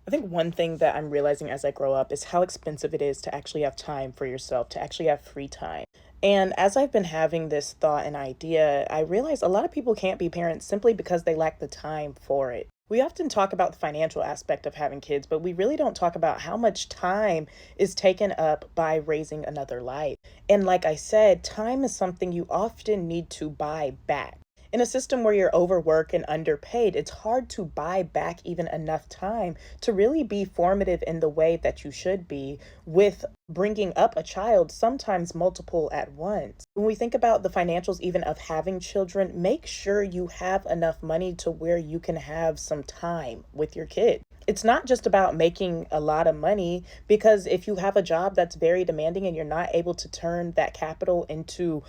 I think one thing that I'm realizing as I grow up is how expensive it is to actually have time for yourself, to actually have free time. And as I've been having this thought and idea, I realize a lot of people can't be parents simply because they lack the time for it. We often talk about the financial aspect of having kids, but we really don't talk about how much time is taken up by raising another life. And like I said, time is something you often need to buy back. In a system where you're overworked and underpaid, it's hard to buy back even enough time to really be formative in the way that you should be with bringing up a child, sometimes multiple at once. When we think about the financials, even of having children, make sure you have enough money to where you can have some time with your kid. It's not just about making a lot of money, because if you have a job that's very demanding and you're not able to turn that capital into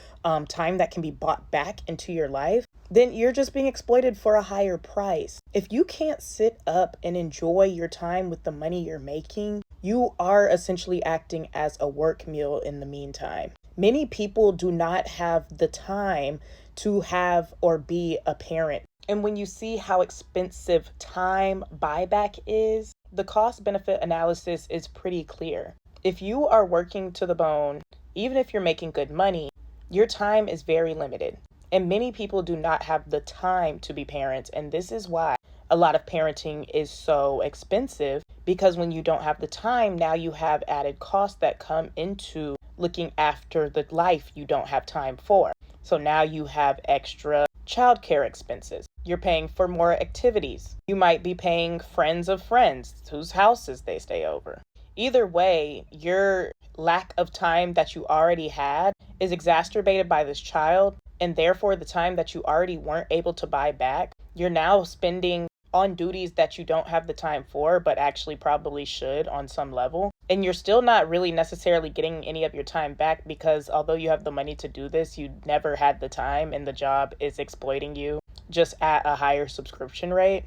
time that can be bought back into your life, then you're just being exploited for a higher price. If you can't sit up and enjoy your time with the money you're making, you are essentially acting as a work meal in the meantime. Many people do not have the time to have or be a parent. And when you see how expensive time buyback is, the cost benefit analysis is pretty clear. If you are working to the bone, even if you're making good money, your time is very limited. And many people do not have the time to be parents. And this is why a lot of parenting is so expensive, because when you don't have the time, now you have added costs that come into looking after the life you don't have time for. So now you have extra childcare expenses. You're paying for more activities. You might be paying friends of friends whose houses they stay over. Either way, your lack of time that you already had is exacerbated by this child, and therefore the time that you already weren't able to buy back, you're now spending on duties that you don't have the time for, but actually probably should on some level. And you're still not really necessarily getting any of your time back, because although you have the money to do this, you never had the time and the job is exploiting you just at a higher subscription rate.